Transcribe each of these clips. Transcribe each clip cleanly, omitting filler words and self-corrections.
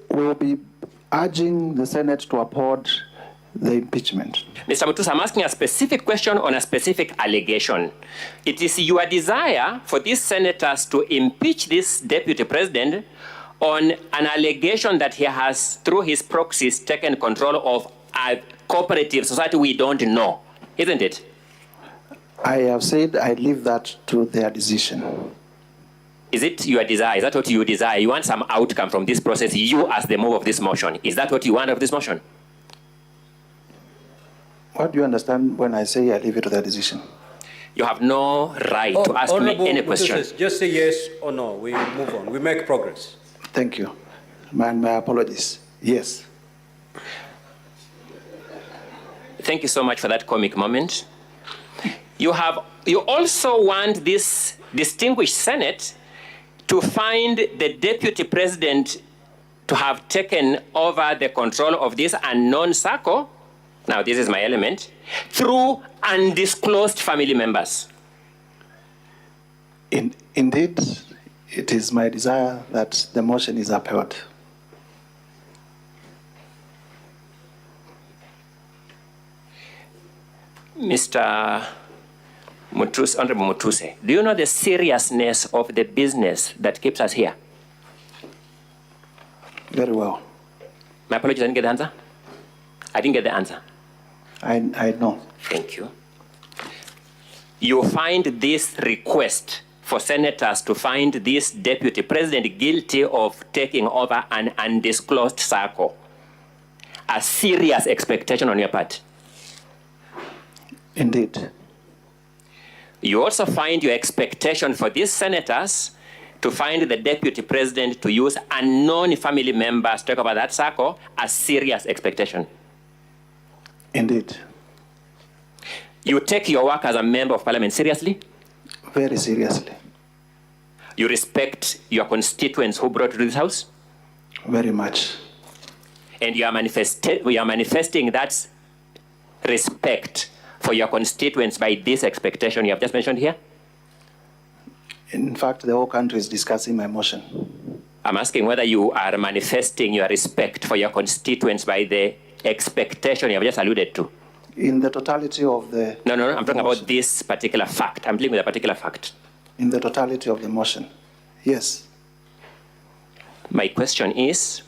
we will be urging the Senate to uphold the impeachment. Mr. Mutusa, I'm asking a specific question on a specific allegation. It is your desire for these senators to impeach this deputy president on an allegation that he has, through his proxies, taken control of a cooperative society we don't know, isn't it? I have said I leave that to their decision. Is it your desire? Is that what you desire? You want some outcome from this process, you as the mover of this motion. Is that what you want of this motion? What do you understand when I say I leave it to their decision? You have no right to ask me any question. Just say yes or no. We move on. We make progress. Thank you. My apologies. Yes. Thank you so much for that comic moment. You also want this distinguished Senate to find the deputy president to have taken over the control of this unknown circle. Now, this is my element, through undisclosed family members. Indeed, it is my desire that the motion is upheld. Mr. Mutuse, Honorable Mutuse, do you know the seriousness of the business that keeps us here? Very well. My apologies, I didn't get the answer. I didn't get the answer. I know. Thank you. You find this request for senators to find this deputy president guilty of taking over an undisclosed circle a serious expectation on your part? Indeed. You also find your expectation for these senators to find the deputy president to use unknown family members to talk about that circle a serious expectation? Indeed. You take your work as a member of parliament seriously? Very seriously. You respect your constituents who brought you to this house? Very much. And you are manifesting that respect for your constituents by this expectation you have just mentioned here? In fact, the whole country is discussing my motion. I'm asking whether you are manifesting your respect for your constituents by the expectation you have just alluded to. In the totality of the... No, I'm talking about this particular fact. I'm dealing with a particular fact. In the totality of the motion, yes. My question is,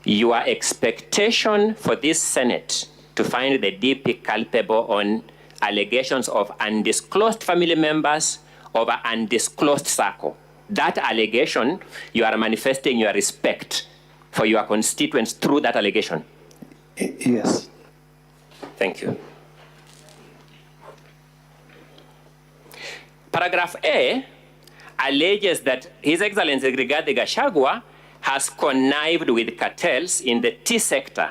your expectation for this Senate to find the DP culpable on allegations of undisclosed family members of an undisclosed circle, that allegation, you are manifesting your respect for your constituents through that allegation? Yes. Thank you. Paragraph A alleges that His Excellency RIGATHE GACHAGUA has connived with cartels in the tea sector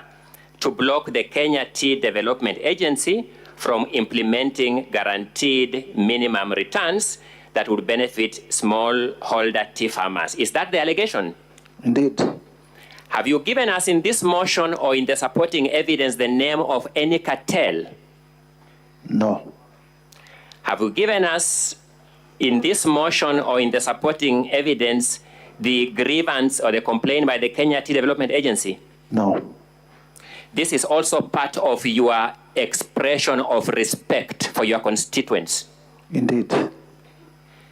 to block the Kenya Tea Development Agency from implementing guaranteed minimum returns that would benefit smallholder tea farmers. Is that the allegation? Indeed. Have you given us in this motion or in the supporting evidence the name of any cartel? No. Have you given us in this motion or in the supporting evidence the grievance or the complaint by the Kenya Tea Development Agency? No. This is also part of your expression of respect for your constituents. Indeed.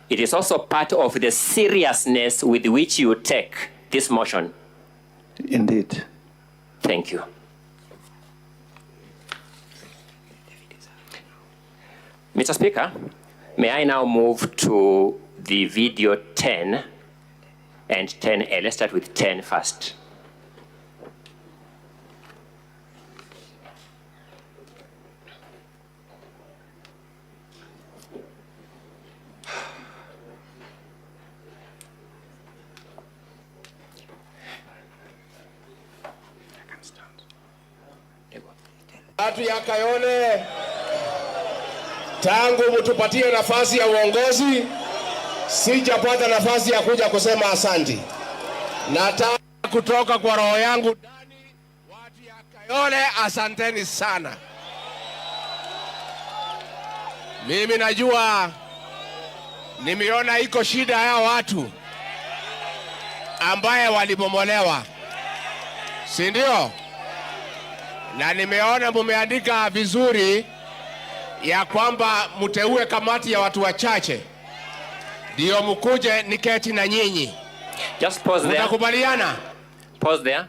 It is also part of the seriousness with which you take this motion. Indeed. Thank you. Mr. Speaker, may I now move to the video 10 and 10A. Let's start with 10 first. Watu ya Kayole, tangu mtupatie nafasi ya uongozi, sijapata nafasi ya kuja kusema asanti. Nataka kutoka kwa roho yangu ndani, watu ya Kayole, asanteni sana. Mimi najua nimeona iko shida ya watu ambaye walibomolewa. si ndio? Na nimeona mumeandika vizuri ya kwamba mteue kamati ya watu wachache ndio mkuje niketi na nyinyi. Just pause there. Mtakubaliana? Pause there.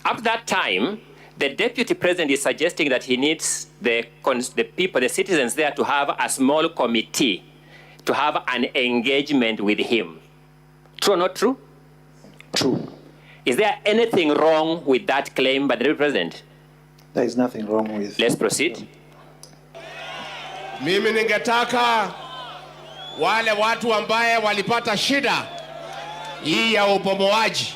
At that time, the deputy president is suggesting that he needs the people, the citizens there to have a small committee, to have an engagement with him. True or not true? True. Is there anything wrong with that claim by the deputy president? There is nothing wrong with. Let's proceed. Mimi ningetaka wale watu ambaye walipata shida hii ya ubomoaji,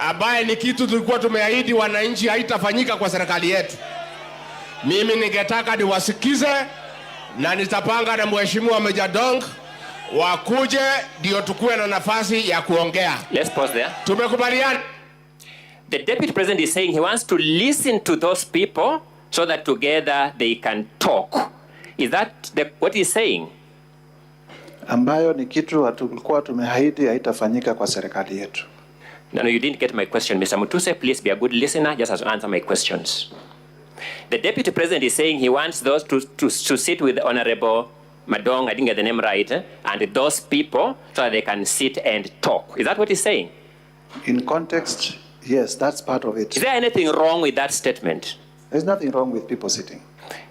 ambaye ni kitu tulikuwa tumeahidi wananchi haitafanyika kwa serikali yetu. Mimi ningetaka niwasikize na nitapanga na mheshimiwa Meja Dong wakuje ndio tukue na nafasi ya kuongea. Let's pause there. Tumekubaliana? The deputy president is saying he wants to listen to those people so that together they can talk. Is that what he's saying? Ambayo ni kitu tulikuwa tumeahidi haitafanyika kwa serikali yetu. No, you didn't get my question. Mr. Mutuse, please be a good listener. Just answer my questions. The deputy president is saying he wants those to sit with Honorable Madong, I didn't get the name right, and those people so that they can sit and talk. Is that what he's saying? In context, yes, that's part of it. Is there anything wrong with that statement? There's nothing wrong with people sitting.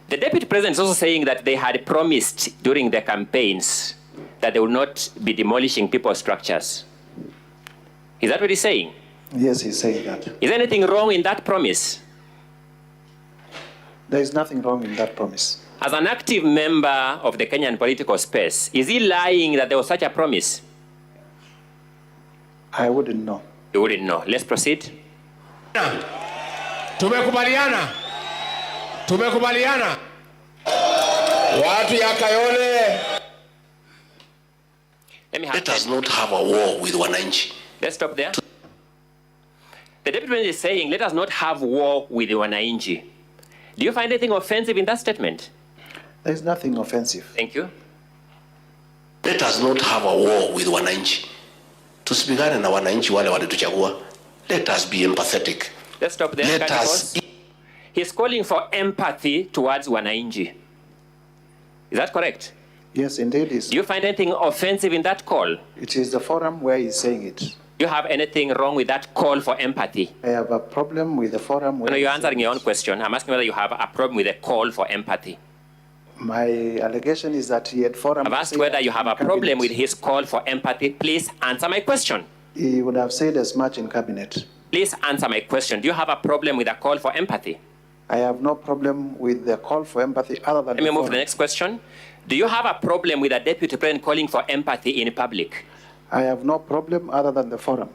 The deputy president is also saying that they had promised during the campaigns that they will not be demolishing people's structures. Is that what he's saying? Yes, he's saying that. Is there anything wrong in that promise? There is nothing wrong in that promise. As an active member of the Kenyan political space, is he lying that there was such a promise? I wouldn't know. You wouldn't know. Let's proceed. Tumekubaliana. Tumekubaliana. Watu ya Kayole. Let us not have a war with wananchi. Let's stop there. The deputy president is saying, let us not have war with the wananchi. Do you find anything offensive in that statement? There is nothing offensive. Thank you. Let us not have a war with wananchi. Tusipigane na wananchi wale walituchagua. Let us be empathetic. Let's stop there. Let us. He's calling for empathy towards wananchi. Is that correct? Yes, indeed. Do you find anything offensive in that call? It is the forum where he's saying it. Do you have anything wrong with that call for empathy? I have a problem with the forum where... No, you're answering your own question. I'm asking whether you have a problem with the call for empathy. My allegation is that he had forum... I've asked whether you have a problem with his call for empathy. Please answer my question. He would have said as much in cabinet. Please answer my question. Do you have a problem with a call for empathy? I have no problem with the call for empathy other than... Let me move to the next question. Do you have a problem with a deputy president calling for empathy in public? I have no problem other than the forum.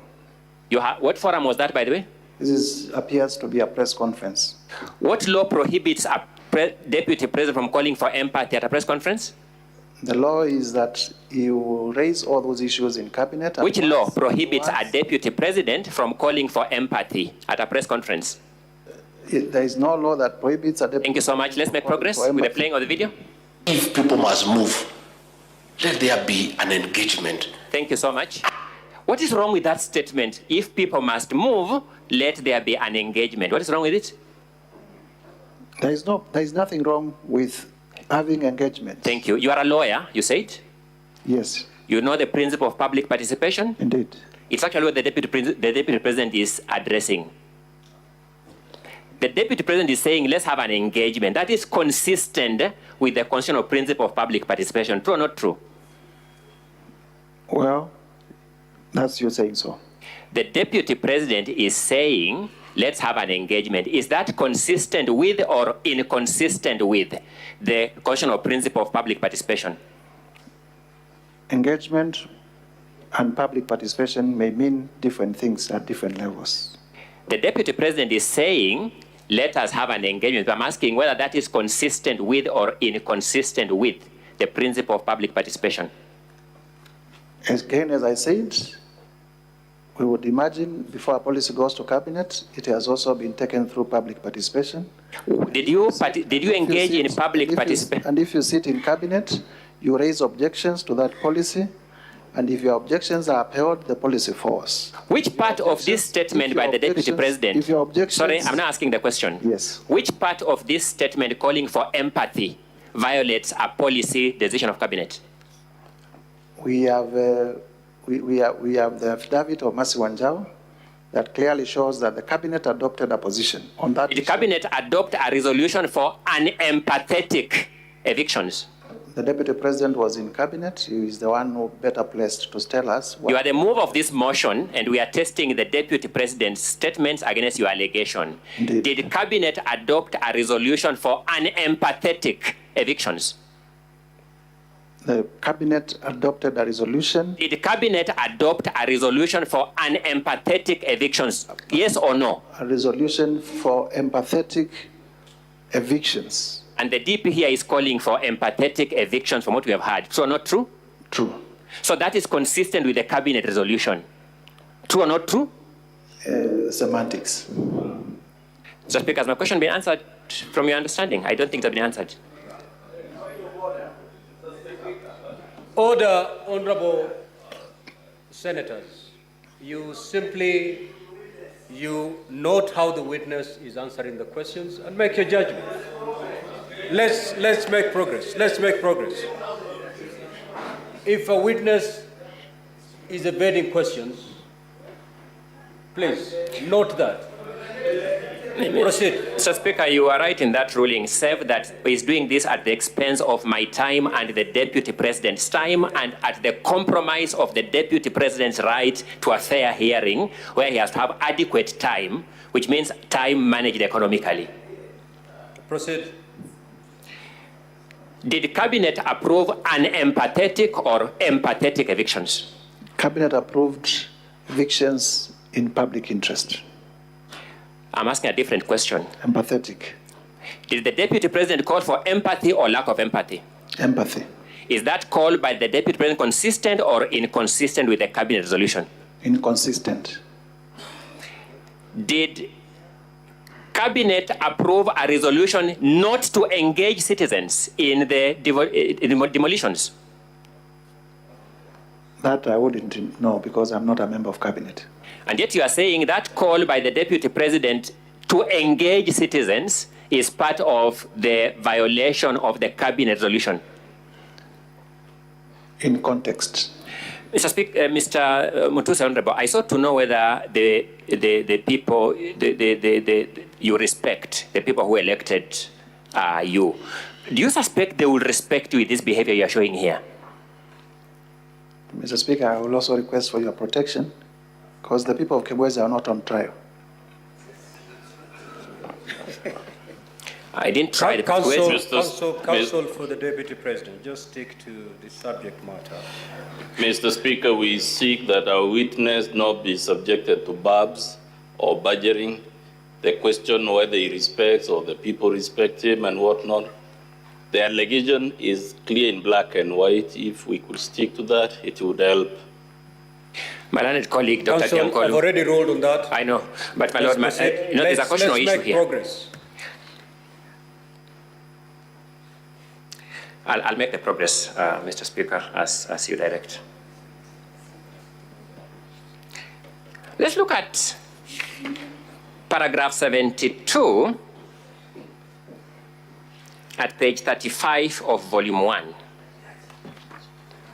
What forum was that, by the way? This appears to be a press conference. What law prohibits a deputy president from calling for empathy at a press conference? The law is that you will raise all those issues in cabinet. Which law prohibits a deputy president from calling for empathy at a press conference? There is no law that prohibits a deputy... Thank you so much. Let's make progress with the playing of the video. If people must move, let there be an engagement. Thank you so much. What is wrong with that statement? If people must move, let there be an engagement. What is wrong with it? There is nothing wrong with having engagement. Thank you. You are a lawyer, you said? Yes. You know the principle of public participation? Indeed. It's actually what the deputy president is addressing. The deputy president is saying, let's have an engagement. That is consistent with the constitutional principle of public participation. True or not true? Well, that's you saying so. The deputy president is saying, let's have an engagement. Is that consistent with or inconsistent with the constitutional principle of public participation? Engagement and public participation may mean different things at different levels. The deputy president is saying, let us have an engagement. I'm asking whether that is consistent with or inconsistent with the principle of public participation. Again, as I said, we would imagine before a policy goes to cabinet, it has also been taken through public participation. Did you engage in public participation? And if you sit in cabinet, you raise objections to that policy, And if your objections are upheld, the policy force. Which part of this statement by the Deputy President? If your objections, sorry, I'm not asking the question. Yes. Which part of this statement calling for empathy violates a policy decision of cabinet? We have the affidavit of Mercy Wanjau that clearly shows that the cabinet adopted a position on that. Did the cabinet adopt a resolution for unempathetic evictions? The Deputy President was in cabinet. He is the one who better placed to tell us. You are the move of this motion, and we are testing the Deputy President's statements against your allegation. Indeed. Did the cabinet adopt a resolution for unempathetic evictions? The cabinet adopted a resolution. Did the cabinet adopt a resolution for unempathetic evictions? Yes or no? A resolution for empathetic evictions. And the DP here is calling for empathetic evictions from what we have heard. True or not true? True. So that is consistent with the cabinet resolution. True or not true? Semantics. Mr. Speaker, has my question been answered from your understanding? I don't think it's been answered. Order, honorable senators. You note how the witness is answering the questions and make your judgment. Let's make progress. Let's make progress. If a witness is evading questions, please note that. Proceed. Mr. Speaker, you are right in that ruling, save that he's doing this at the expense of my time and the Deputy President's time, and at the compromise of the Deputy President's right to a fair hearing, where he has to have adequate time, which means time managed economically. Proceed. Did the cabinet approve unempathetic or empathetic evictions? Cabinet approved evictions in public interest. I'm asking a different question. Empathetic. Did the Deputy President call for empathy or lack of empathy? Empathy. Is that call by the Deputy President consistent or inconsistent with the cabinet resolution? Inconsistent. Did cabinet approve a resolution not to engage citizens in the demolitions? That I wouldn't know because I'm not a member of cabinet. And yet you are saying that call by the Deputy President to engage citizens is part of the violation of the cabinet resolution. In context. Mr. Speaker, Mr. Mutusa, Honorable, I sought to know whether the people you respect, the people who elected you, do you suspect they will respect you with this behavior you are showing here? Mr. Speaker, I will also request for your protection because the people of Kibwezi are not on trial. I didn't try to Counsel for the Deputy President, just stick to the subject matter. Mr. Speaker, we seek that our witness not be subjected to barbs or badgering. The question whether he respects or the people respect him and whatnot. The allegation is clear in black and white. If we could stick to that, it would help. My learned colleague, Dr. Counsel, Tiamkolu. I've already ruled on that. I know, but my Lord, there's a question or issue here. Progress. I'll make the progress, Mr. Speaker, as you direct. Let's look at paragraph 72 at page 35 of volume 1.